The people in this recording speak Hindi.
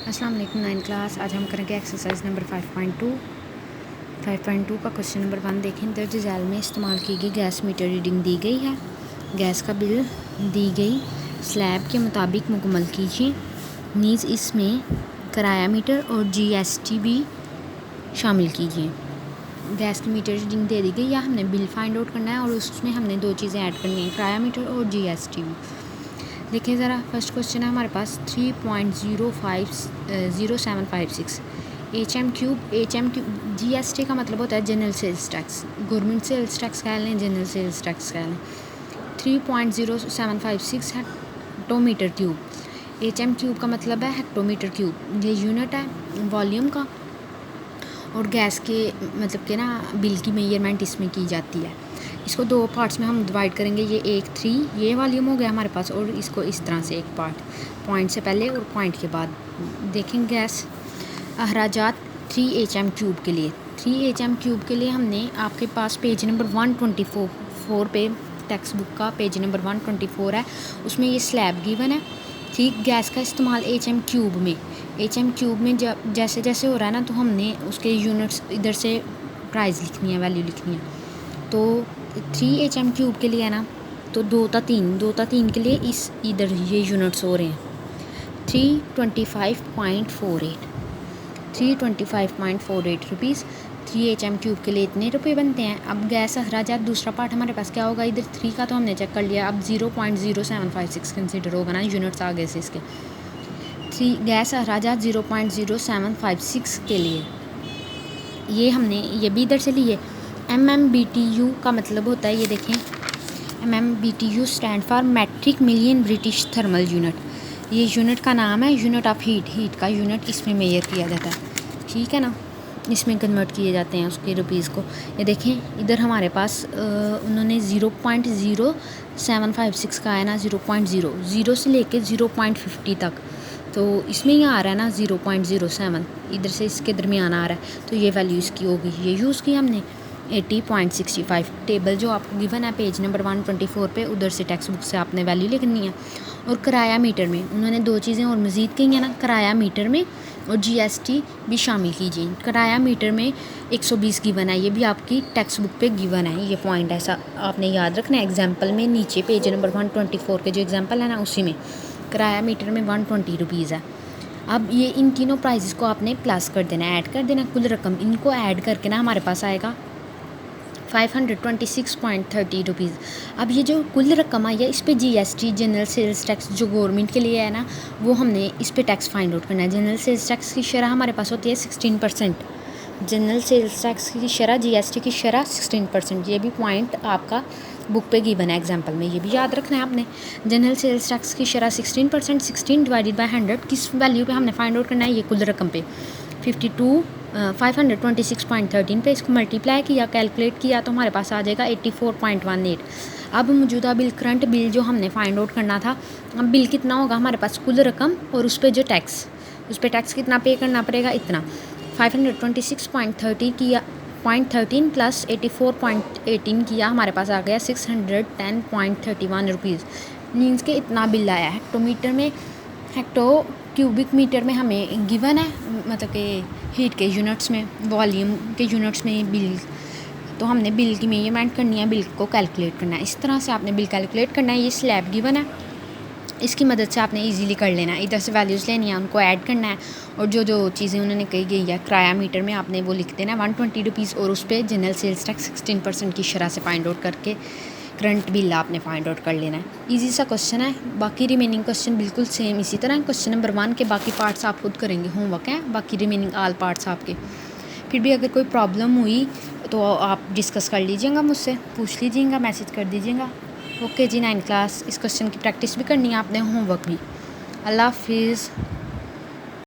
अस्सलाम वालेकुम 9 क्लास। आज हम करेंगे एक्सरसाइज नंबर 5.2 का क्वेश्चन नंबर 1 देखें। दर्ज झैल में इस्तेमाल की गई गैस मीटर रीडिंग दी गई है, गैस का बिल दी गई, स्लैब के मुताबिक मुकम्मल कीजिए। नीज़ इसमें किराया मीटर और GST भी शामिल कीजिए। गैस की मीटर रीडिंग दे दी गई या हमने बिल फाइंड आउट करना है और उसमें हमने दो चीज़ें ऐड करनी है, किराया मीटर और GST भी। देखिए ज़रा, फर्स्ट क्वेश्चन है हमारे पास 3.0756 HM3। GST का मतलब होता है general sales tax, government sales tax कह लें, जनरल सेल्स टैक्स कह लें। 3.0756 हेक्टोमीटर क्यूब। HM3 का मतलब है हेक्टोमीटर क्यूब, ये यूनिट है वॉल्यूम का, और गैस के मतलब के ना बिल की मेजरमेंट इसमें की जाती है। इसको दो पार्ट्स में हम डिवाइड करेंगे। ये 3 ये वॉल्यूम हो गया हमारे पास, और इसको इस तरह से एक पार्ट पॉइंट से पहले और पॉइंट के बाद देखेंगे। गैस अखराजात 3 HM3 के लिए, 3 HM3 के लिए हमने आपके पास पेज नंबर 124 पे टेक्स्ट बुक का पेज नंबर 124 है, उसमें ये स्लैब गिवन है। ठीक, गैस का इस्तेमाल HM3 में जब जैसे जैसे हो रहा है ना, तो हमने उसके यूनिट्स इधर से प्राइस लिखनी है, वैल्यू लिखनी है। तो 3 HM3 के लिए है ना, तो 2 था 3 के लिए इस इधर ये यूनिट्स हो रहे हैं 325.48 रुपीज़। 3 HM3 के लिए इतने रुपए बनते हैं। अब गैस अखराजात दूसरा पार्ट हमारे पास क्या होगा, इधर 3 का तो हमने चेक कर लिया, अब 0.0756 कंसिडर होगा ना यूनिट्स आगे से इसके। 3 गैस अखराजात 0.0756 के लिए ये हमने ये भी इधर से लिए। MMBTU का मतलब होता है, ये देखें, MMBTU stand for metric million British thermal unit. ये यूनिट का नाम है, यूनिट ऑफ हीट का यूनिट इसमें मेजर किया जाता है, ठीक है ना, इसमें कन्वर्ट किए जाते हैं उसके रुपीज़ को। ये देखें इधर हमारे पास उन्होंने 0.0756 का है ना, 0.0 से लेके 0.50 तक, तो इसमें ये आ रहा है ना 0.07, इधर से इसके दरमियान आ रहा है, तो ये वैल्यू इसकी होगी। ये यूज़ की हमने 80.65 टेबल जो आपको गिवन है पेज नंबर 124 पे, उधर से टेक्स्ट बुक से आपने वैल्यू लिखनी है। और किराया मीटर में उन्होंने दो चीज़ें और मज़ीद कही हैं ना, किराया मीटर में और GST भी शामिल कीजिए। किराया मीटर में 120 गिवन है, ये भी आपकी टेक्स्ट बुक पे गिवन है, ये पॉइंट ऐसा आपने याद रखना है। एग्जाम्पल में नीचे पेज नंबर 124 के जो एग्जाम्पल है ना, उसी में किराया मीटर में 120 रुपीज़ है। अब ये इन तीनों प्राइजेस को आपने प्लस कर देना, ऐड कर देना, कुल रकम इनको ऐड करके ना हमारे पास आएगा 526.30 रुपीज़। अब ये जो कुल रकम आई है, इस पे GST जनरल सेल्स टैक्स जो गवर्नमेंट के लिए है ना, वो हमने इस पे टैक्स फाइंड आउट करना है। जनरल सेल्स टैक्स की शरह हमारे पास होती है 16%। जनरल सेल्स टैक्स की शरह, GST की शरह 16%। ये भी पॉइंट आपका बुक पे गिवन है एग्जाम्पल में, ये भी याद रखना है आपने। जनरल सेल्स टैक्स की शरह 16%, 16 डिवाइडेड बाय 100 किस वैल्यू पे हमने फाइंड आउट करना है, ये कुल रकम पे 526.13 पे इसको मल्टीप्लाई किया, कैलकुलेट किया, तो हमारे पास आ जाएगा 84.18। अब मौजूदा बिल, करंट बिल जो हमने फाइंड आउट करना था, अब बिल कितना होगा हमारे पास, कुल रकम और उस पर जो टैक्स, उस पर टैक्स कितना पे करना पड़ेगा, इतना 526.30 किया 0.13 प्लस 84.18 किया, हमारे पास आ गया 610.31 रुपीज़। मीन्स के इतना बिल आया। हेक्टोमीटर में, हेक्टो क्यूबिक मीटर में हमें गिवन है, मतलब कि हीट के यूनिट्स में, वॉल्यूम के यूनिट्स में बिल, तो हमने बिल की मेजरमेंट करनी है, बिल को कैलकुलेट करना है। इस तरह से आपने बिल कैलकुलेट करना है। ये स्लैब गिवन है, इसकी मदद से आपने इजीली कर लेना है। इधर से वैल्यूज़ लेनी है, उनको ऐड करना है, और जो जो चीज़ें उन्होंने कही गई है किराया मीटर में आपने वो लिख देना 120 रुपीज़, और उस पर जनरल सेल्स टैक्स 16% की शरह से फाइंड आउट करके करंट बिल आपने फाइंड आउट कर लेना है। इजी सा क्वेश्चन है। बाकी रिमेनिंग क्वेश्चन बिल्कुल सेम इसी तरह। क्वेश्चन नंबर 1 के बाकी पार्ट्स आप खुद करेंगे, होमवर्क है, बाकी रिमेनिंग ऑल पार्ट्स आपके। फिर भी अगर कोई प्रॉब्लम हुई तो आप डिस्कस कर लीजिएगा मुझसे, पूछ लीजिएगा, मैसेज कर दीजिएगा। ओके जी 9 क्लास, इस क्वेश्चन की प्रैक्टिस भी करनी है आपने, होमवर्क भी। अल्लाह हाफिज़।